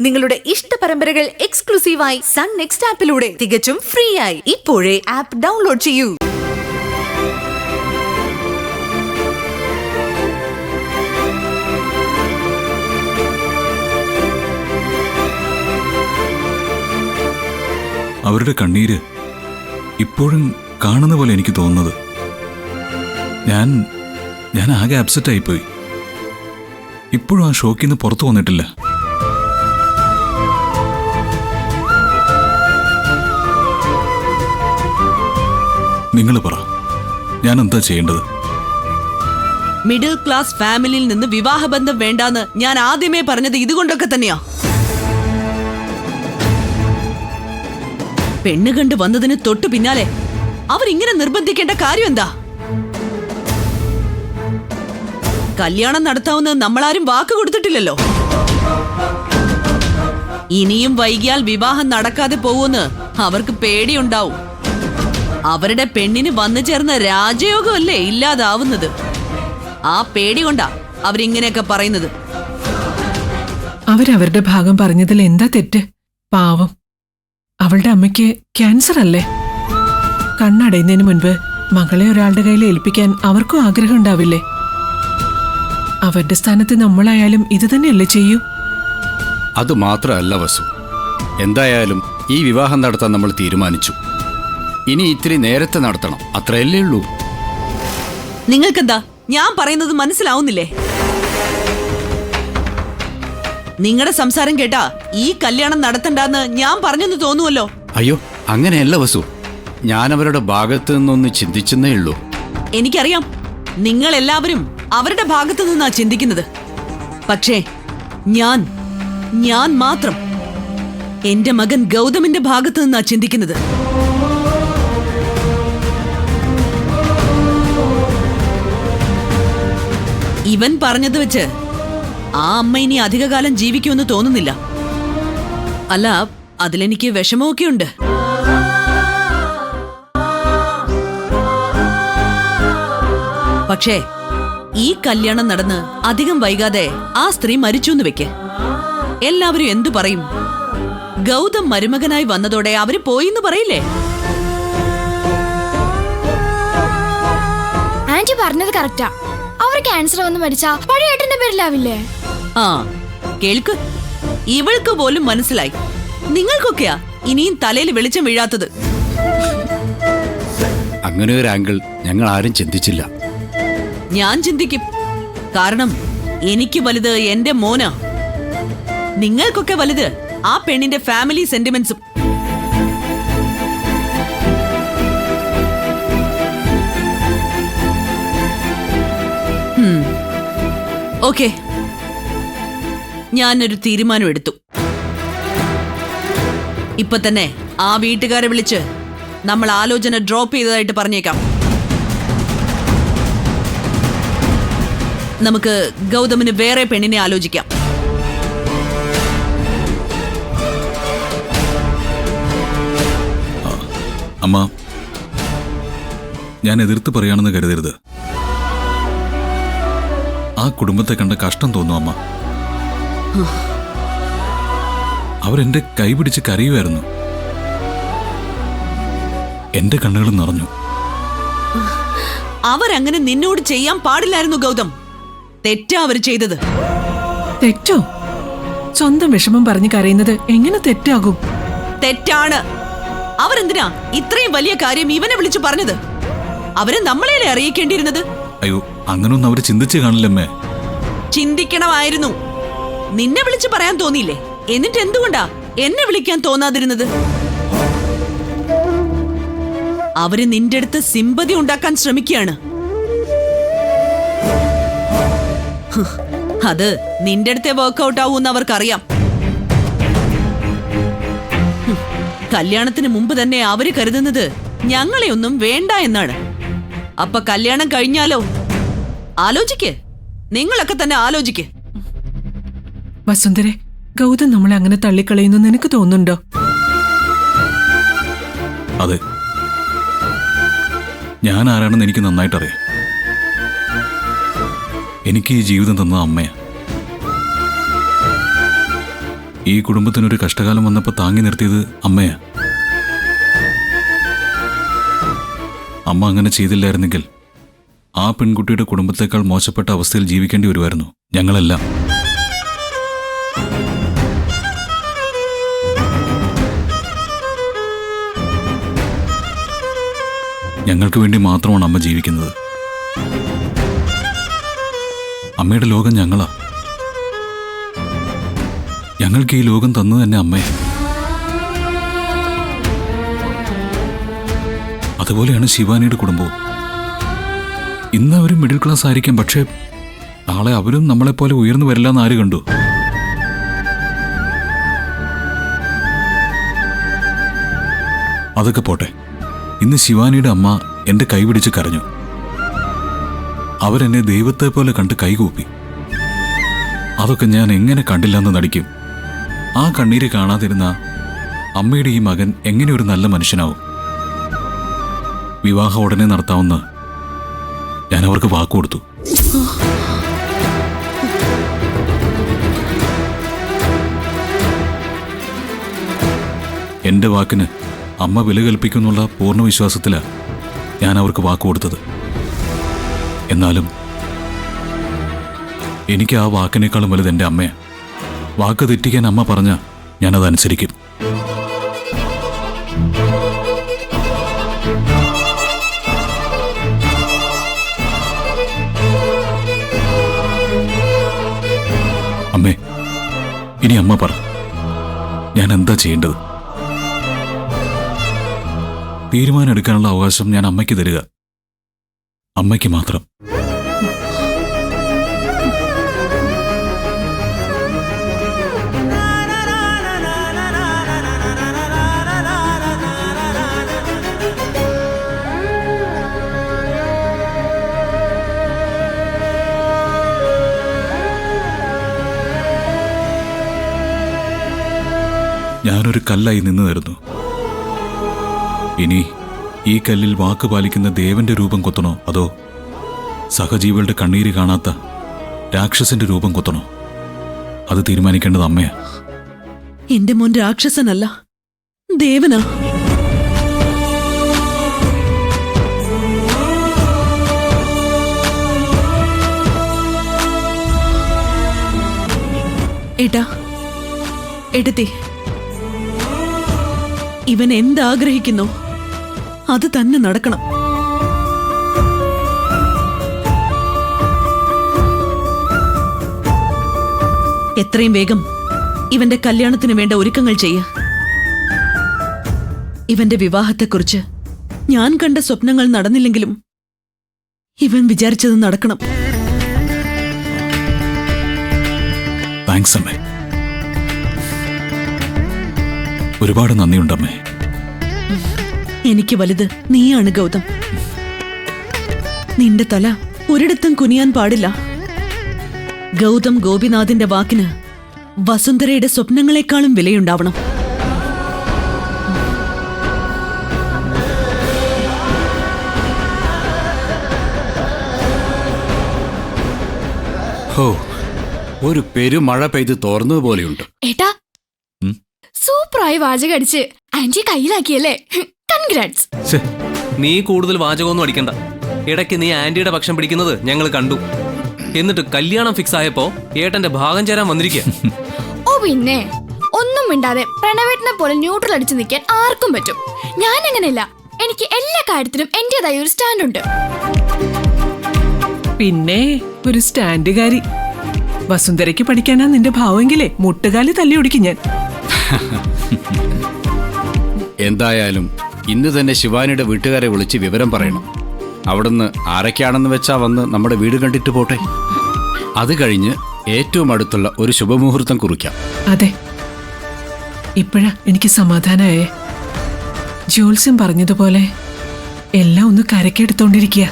നിങ്ങളുടെ ഇഷ്ട പരമ്പരകൾ എക്സ്ക്ലൂസീവായി സൺ നെക്സ്റ്റ് ആപ്പിലൂടെ തികച്ചും ഫ്രീ ആയി ഇപ്പോഴേ ആപ്പ് ഡൗൺലോഡ് ചെയ്യൂ. അവരുടെ കണ്ണീര് ഇപ്പോഴും കാണുന്ന പോലെ എനിക്ക് തോന്നുന്നത്. ഞാൻ ആകെ അപ്സെറ്റ് ആയിപ്പോയി. ഇപ്പോഴും ആ ഷോക്കിൽ നിന്ന് പുറത്തു വന്നിട്ടില്ല. നിങ്ങൾ പറ, ഞാൻ എന്താ ചെയ്യേണ്ടത്? മിഡിൽ ക്ലാസ് ഫാമിലിയിൽ നിന്ന് വിവാഹബന്ധം വേണ്ടാന്ന് ഞാൻ ആദ്യമേ പറഞ്ഞത് ഇതുകൊണ്ടൊക്കെ തന്നെയാ. പെണ്ണ് കണ്ട് വന്നതിന് തൊട്ടു പിന്നാലെ അവരിങ്ങനെ നിർബന്ധിക്കേണ്ട കാര്യം എന്താ? കല്യാണം നടത്താവുന്ന നമ്മളാരും വാക്ക് കൊടുത്തിട്ടില്ലല്ലോ. ഇനിയും വൈകിയാൽ വിവാഹം നടക്കാതെ പോവൂന്ന് അവർക്ക് പേടിയുണ്ടാവും. അവരുടെ പെണ്ണിന് വന്നു ചേർന്ന രാജയോഗമല്ലേ ഇല്ലാതാവുന്നത്. ആ പേടി കൊണ്ടാ അവരിങ്ങനെയൊക്കെ പറയുന്നത്. അവരവരുടെ ഭാഗം പറഞ്ഞതിൽ എന്താ തെറ്റ്? പാവം, അവളുടെ അമ്മയ്ക്ക് ക്യാൻസർ അല്ലേ? കണ്ണടയുന്നതിന് മുൻപ് മകളെ ഒരാളുടെ കയ്യിൽ ഏൽപ്പിക്കാൻ അവർക്കും ആഗ്രഹം ഉണ്ടാവില്ലേ? അവരുടെ സ്ഥാനത്ത് നമ്മളായാലും ഇത് തന്നെയല്ലേ ചെയ്യൂ? അതുമാത്രമല്ല വസു, എന്തായാലും ഈ വിവാഹം നടത്താൻ നമ്മൾ തീരുമാനിച്ചു. ഇനി ഇത്തിരി നേരത്തെ നടത്തണം, അത്രയല്ലേ ഉള്ളൂ. നിങ്ങൾക്കെന്താ ഞാൻ പറയുന്നത് മനസ്സിലാവുന്നില്ലേ? നിങ്ങളുടെ സംസാരം കേട്ടാ ഈ കല്യാണം നടത്തണ്ടെന്ന് ഞാൻ പറഞ്ഞെന്ന് തോന്നുമല്ലോ. അയ്യോ, അങ്ങനെയല്ല വസു, ഞാൻ അവരുടെ ഭാഗത്ത് നിന്നൊന്ന് ചിന്തിച്ചെന്നേ ഉള്ളൂ. എനിക്കറിയാം, നിങ്ങൾ എല്ലാവരും അവരുടെ ഭാഗത്ത് നിന്നാ ചിന്തിക്കുന്നത്. പക്ഷേ ഞാൻ മാത്രം എന്റെ മകൻ ഗൗതമിന്റെ ഭാഗത്ത് നിന്നാ ചിന്തിക്കുന്നത്. ഇവൻ പറഞ്ഞത് വെച്ച് ആ അമ്മ ഇനി അധികകാലം ജീവിക്കുമെന്ന് തോന്നുന്നില്ല. അല്ല, അതിലെനിക്ക് വിഷമമൊക്കെ ഉണ്ട്. പക്ഷേ ഈ കല്യാണം നടന്ന് അധികം വൈകാതെ ആ സ്ത്രീ മരിച്ചു വെക്ക്. എല്ലാവരും എന്തു പറയും? ഗൗതം മരുമകനായി വന്നതോടെ അവര് പോയിന്ന് പറയില്ലേ? ആന്റി പറഞ്ഞത് കറക്റ്റാ. അവർ ക്യാൻസർ വന്ന് മരിച്ച പഴയ ഏട്ടന്റെ പേരിലാവില്ലേ? ആ കേൾക്ക്, ഇവൾക്ക് പോലും മനസ്സിലായി. നിങ്ങൾക്കൊക്കെയാ ഇനിയും തലയിൽ വെളിച്ചം വീഴാത്തത്. അങ്ങനെ ഒരു ആംഗിൾ ഞങ്ങൾ ആരും ചിന്തിച്ചില്ല. ഞാൻ ചിന്തിക്കും. കാരണം എനിക്ക് വലുത് എന്റെ മോനാ. നിങ്ങൾക്കൊക്കെ വലുത് ആ പെണ്ണിന്റെ ഫാമിലി സെന്റിമെന്റ്സും. ഓക്കെ, ഞാനൊരു തീരുമാനം എടുത്തു. ഇപ്പൊ തന്നെ ആ വീട്ടുകാരെ വിളിച്ച് നമ്മൾ ആലോചന ഡ്രോപ്പ് ചെയ്തതായിട്ട് പറഞ്ഞേക്കാം. നമുക്ക് ഗൗതമിന് വേറെ പെണ്ണിനെ ആലോചിക്കാം. അമ്മ, ഞാൻ എതിർത്ത് പറയാണെന്ന് കരുതരുത്. ആ കുടുംബത്തെ കണ്ട കഷ്ടം തോന്നും അമ്മ. അവരെന്റെ കൈ പിടിച്ച് കരയുമായിരുന്നു. എന്റെ കണ്ണുകളും നിറഞ്ഞു. അവരങ്ങനെ നിന്നോട് ചെയ്യാൻ പാടില്ലായിരുന്നു ഗൗതം. തെറ്റാ അവർ ചെയ്തത്. തെറ്റോ? സ്വന്തം വിഷമം പറഞ്ഞ് കരയുന്നത് എങ്ങനെ തെറ്റാകും? തെറ്റാണ്. അവരെന്തിനാ ഇത്രയും വലിയ കാര്യം ഇവനെ വിളിച്ചു പറഞ്ഞത്? അവരെ നമ്മളെയല്ലേ അറിയിക്കേണ്ടിയിരുന്നത്? അയ്യോ, അങ്ങനൊന്നും അവര് ചിന്തിച്ചു കാണില്ലമ്മേ. ചിന്തിക്കണമായിരുന്നു. നിന്നെ വിളിച്ചു പറയാൻ തോന്നിയില്ലേ? എന്നിട്ട് എന്തുകൊണ്ടാ എന്നെ വിളിക്കാൻ തോന്നാതിരുന്നത്? അവര് നിന്റെ അടുത്ത് സിമ്പതി ഉണ്ടാക്കാൻ ശ്രമിക്കുകയാണ്. അത് നിന്റെ അടുത്തെ വർക്ക്ഔട്ട് ആവൂന്ന് അവർക്കറിയാം. കല്യാണത്തിന് മുമ്പ് തന്നെ അവര് കരുതുന്നത് ഞങ്ങളെ ഒന്നും വേണ്ട എന്നാണ്. അപ്പൊ കല്യാണം കഴിഞ്ഞാലോ? ആലോചിക്ക്, നിങ്ങളൊക്കെ തന്നെ ആലോചിക്ക്. വസുന്ധരെ, ഗൗതം നമ്മളെ അങ്ങനെ തള്ളിക്കളയുന്നു നിനക്ക് തോന്നുന്നുണ്ടോ? അതെ, ഞാൻ ആരാണെന്ന് എനിക്ക് നന്നായിട്ടറിയാം. എനിക്ക് ഈ ജീവിതം തന്ന അമ്മയാ. ഈ കുടുംബത്തിനൊരു കഷ്ടകാലം വന്നപ്പോൾ താങ്ങി നിർത്തിയത് അമ്മയാ. അമ്മ അങ്ങനെ ചെയ്തില്ലായിരുന്നെങ്കിൽ ആ പെൺകുട്ടിയുടെ കുടുംബത്തേക്കാൾ മോശപ്പെട്ട അവസ്ഥയിൽ ജീവിക്കേണ്ടി വരുമായിരുന്നു ഞങ്ങളെല്ലാം. ഞങ്ങൾക്ക് വേണ്ടി മാത്രമാണ് അമ്മ ജീവിക്കുന്നത്. അമ്മയുടെ ലോകം ഞങ്ങളാ. ഞങ്ങൾക്ക് ഈ ലോകം തന്നു തന്നെ അമ്മയെ. അതുപോലെയാണ് ശിവാനിയുടെ കുടുംബവും. ഇന്ന് അവരും മിഡിൽ ക്ലാസ് ആയിരിക്കാം, പക്ഷേ നാളെ അവരും നമ്മളെപ്പോലെ ഉയർന്നു വരില്ല എന്ന് ആര് കണ്ടു? അതൊക്കെ പോട്ടെ. ഇന്ന് ശിവാനിയുടെ അമ്മ എന്റെ കൈപിടിച്ച് കരഞ്ഞു. അവരെന്നെ ദൈവത്തെ പോലെ കണ്ട് കൈകൂപ്പി. അതൊക്കെ ഞാൻ എങ്ങനെ കണ്ടില്ലെന്ന് നടിക്കും? ആ കണ്ണീര് കാണാതിരുന്ന അമ്മയുടെ ഈ മകൻ എങ്ങനെ ഒരു നല്ല മനുഷ്യനാവും? വിവാഹം ഉടനെ നടത്താമെന്ന് ഞാൻ അവർക്ക് വാക്കുകൊടുത്തു. എന്റെ വാക്കിന് അമ്മ വില കൽപ്പിക്കുന്നുള്ള പൂർണ്ണ വിശ്വാസത്തിലാണ് ഞാൻ അവർക്ക് വാക്കുകൊടുത്തത്. എന്നാലും എനിക്ക് ആ വാക്കിനേക്കാളും വലുത് എൻ്റെ അമ്മയാണ്. വാക്ക് തെറ്റിക്കാൻ അമ്മ പറഞ്ഞ ഞാനതനുസരിക്കും. അമ്മേ, ഇനി അമ്മ പറ, ഞാൻ എന്താ ചെയ്യേണ്ടത്? തീരുമാനം എടുക്കാനുള്ള അവകാശം ഞാൻ അമ്മയ്ക്ക് തരിക. അമ്മയ്ക്ക് മാത്രം. ഞാനൊരു കല്ലായി നിന്നു തരുന്നു. ഇനി ഈ കല്ലിൽ വാക്ക് പാലിക്കുന്ന ദേവന്റെ രൂപം കൊത്തണോ, അതോ സഹജീവികളുടെ കണ്ണീര് കാണാത്ത രാക്ഷസന്റെ രൂപം കൊത്തണോ? അത് തീരുമാനിക്കേണ്ടത് അമ്മയാ. എന്റെ മോൻ രാക്ഷസനല്ല, ദേവനാ. ഏട്ടാ, ഏട്ടത്തി, ഇവൻ എന്താഗ്രഹിക്കുന്നോ അത് തന്നെ നടക്കണം. എത്രയും വേഗം ഇവന്റെ കല്യാണത്തിന് വേണ്ട ഒരുക്കങ്ങൾ ചെയ്യ. ഇവന്റെ വിവാഹത്തെക്കുറിച്ച് ഞാൻ കണ്ട സ്വപ്നങ്ങൾ നടന്നില്ലെങ്കിലും ഇവൻ വിചാരിച്ചത് നടക്കണം. താങ്ക്സ് അമ്മേ. ഒരുപാട് നന്ദിയുണ്ടമ്മേ. എനിക്ക് വലുത് നീയാണ് ഗൗതം. നിന്റെ തല ഒരിടത്തും കുനിയാൻ പാടില്ല. ഗൗതം ഗോപിനാഥിന്റെ വാക്കിന് വസുന്ധരയുടെ സ്വപ്നങ്ങളെക്കാളും വിലയുണ്ടാവണം. ഹോ, ഒരു പെരുമഴ പെയ്ത് തോർന്നതുപോലെയുണ്ട്. ഏട്ടാ, സൂപ്പറായി വാചകം അടിച്ച് ആന്റി കയ്യിലാക്കിയല്ലേ? കൺഗ്രാറ്റ്സ്. നീ കൂടുതൽ വാചകമൊന്നും അടിക്കണ്ട. ഇടയ്ക്ക് നീ ആന്റിയുടെ പക്ഷം പിടിക്കുന്നത് ഞങ്ങൾ കണ്ടു. എന്നിട്ട് കല്യാണം ഫിക്സ് ആയപ്പോ ഏട്ടന്റെ ഭാഗം ചേരാൻ വന്നിരിക്കുക. ഓ പിന്നെ, ഒന്നും മിണ്ടാതെ പ്രണവേട്ടനെ പോലെ ന്യൂട്രൽ അടിച്ചു നിൽക്കാൻ ആർക്കും പറ്റും. ഞാൻ അങ്ങനെയല്ല. എനിക്ക് എല്ലാ കാര്യത്തിലും എന്റേതായ ഒരു സ്റ്റാൻഡ് ഉണ്ട്. പിന്നെ ഒരു സ്റ്റാൻഡുകാരി. വസുന്ധരയ്ക്ക് പഠിക്കാനാ നിന്റെ ഭാവമെങ്കിലേ മുട്ടുകാലി തല്ലി ഒടിക്കും ഞാൻ. എന്തായാലും ഇന്ന് തന്നെ ശിവാനിയുടെ വീട്ടുകാരെ വിളിച്ച് വിവരം പറയണം. അവിടുന്ന് ആരൊക്കെയാണെന്ന് വെച്ചാ വന്ന് നമ്മുടെ വീട് കണ്ടിട്ട് പോട്ടെ. അത് കഴിഞ്ഞ് ഏറ്റവും അടുത്തുള്ള ഒരു ശുഭമുഹൂർത്തം കുറിക്കാം. അതെ, ഇപ്പോഴാ എനിക്ക് സമാധാനമായേ. ജോത്സ്യം പറഞ്ഞതുപോലെ എല്ലാം ഒന്ന് കരക്കെടുത്തോണ്ടിരിക്കുക.